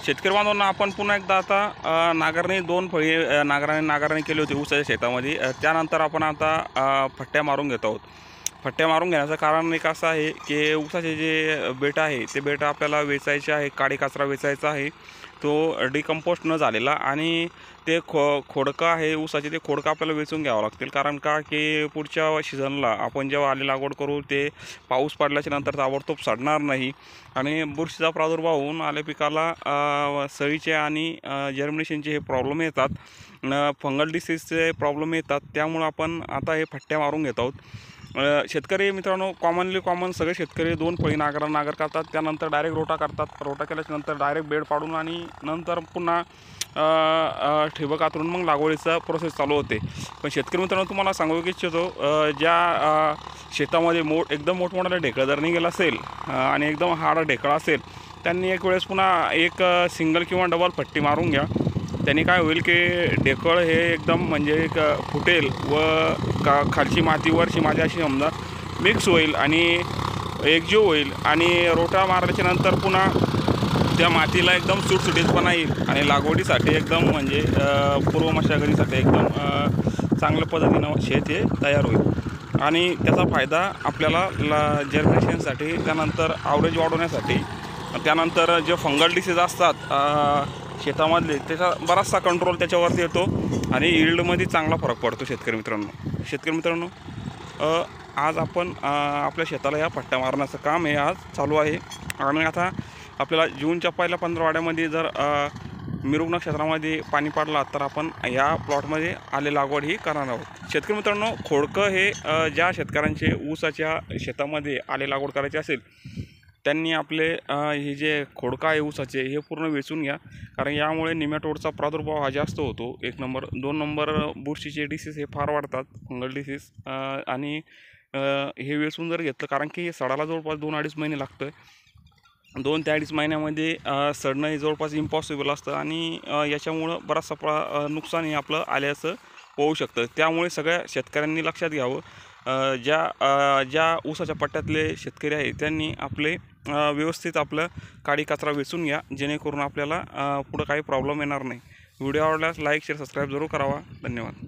शेतकरी बांधवांना आपण पुन्हा एकदा आता नांगरणी 2 फळी नांगरणी केली होती ऊसाच्या शेतामध्ये। त्यानंतर आपण आता फट्ट्या मारून घेत आहोत। फट्ट्या मारून घेण्याचं कारण एक असं आहे की ऊसाचे जे बेट आहे ते बेट आपल्याला वेचायचे आहे, काडी कचरा वेचायचा आहे, तो डिकम्पोस्ट न झालेला। आणि ते खोडकं आहे ऊसाचे, ते खोडकं आपल्याला वेचून घ्यावं लागतील। कारण का की पुढच्या सीझनला आपण जेव्हा आले लागवड करू ते पाऊस पडल्याच्या नंतर ताबडतोब सडणार नाही आणि बुरशीचा प्रादुर्भाव होऊन आले पिकाला सळीचे आणि जर्मिनेशनचे हे प्रॉब्लेम येतात, फंगल डिसीजचे प्रॉब्लेम येतात। त्यामुळे आपण आता हे फट्ट्या मारून घेत आहोत। शेतकरी मित्रांनो कॉमन सगळे शेतकरी 2 फळी नांगर करतात, त्यानंतर डायरेक्ट रोटा करतात। रोटा केल्याच्या नंतर डायरेक्ट बेड पाडून आणि नंतर पुन्हा ठिबक आतरून मग लागवडीचा प्रोसेस चालू होते। पण शेतकरी मित्रांनो तुम्हाला सांगू इच्छितो, ज्या शेतामध्ये एकदम मोठमोठाले ढेकळं जर निघालं असेल आणि एकदम हार्ड ढेकळं असेल, त्यांनी एक वेळेस पुन्हा एक सिंगल किंवा डबल फट्टी मारून घ्या। त्यांनी काय होईल की ढेकळ हे एकदम म्हणजे एक फुटेल व खालची माती वरची माती अशी समजा मिक्स होईल आणि एकजीव होईल आणि रोटा मारल्याच्या नंतर पुन्हा त्या मातीला एकदम सुटसुटीतपणा येईल आणि लागवडीसाठी एकदम म्हणजे पूर्व मशागतीसाठी एकदम चांगल्या पद्धतीनं शेत हे तयार होईल आणि त्याचा फायदा आपल्याला जर्मिनेशनसाठी, त्यानंतर ॲव्हरेज वाढवण्यासाठी, त्यानंतर जे फंगल डिसीज असतात शेतामधले त्याचा बराचसा कंट्रोल त्याच्यावरती येतो आणि यील्डमध्ये चांगला फरक पडतो। शेतकरी मित्रांनो आज आपण आपल्या शेताला या फट्ट्या मारण्याचं काम हे आज चालू आहे आणि आता आपल्याला जूनच्या पहिल्या 15 आठवड्यामध्ये जर मिरग नक्षत्रामध्ये पाणी पडला तर आपण या प्लॉटमध्ये आले लागवड ही करणार आहोत। शेतकरी मित्रांनो खोडकं हे ज्या शेतकऱ्यांचे ऊसाच्या शेतामध्ये आले लागवड करायची असेल त्यांनी आपले हे जे खोडका आहे ऊसाचे हे पूर्ण वेचून घ्या, कारण यामुळे निमॅटोडचा प्रादुर्भाव हा जास्त होतो। 1 नंबर 2 नंबर बुरशीचे डिसीज हे फार वाढतात, फंगल डिसीज, आणि हे वेचून जर घेतलं, कारण की सडाला जवळपास 2-2.5 महिने लागतं। 2 ते 2.5 महिन्यामध्ये सडणं हे जवळपास इम्पॉसिबल असतं आणि याच्यामुळं बराचसा नुकसान हे आपलं आल्याचं होऊ शकतं। त्यामुळे सगळ्या शेतकऱ्यांनी लक्षात घ्यावं, ज्या ऊसाच्या पट्ट्यातले शेतकरी आहेत त्यांनी आपले व्यवस्थित आपलं काडी कचरा वेचून घ्या, जेणेकरून आपल्याला पुढं काही प्रॉब्लेम येणार नाही। व्हिडिओ आवडल्यास लाईक शेअर सबस्क्राईब जरूर करावा। धन्यवाद।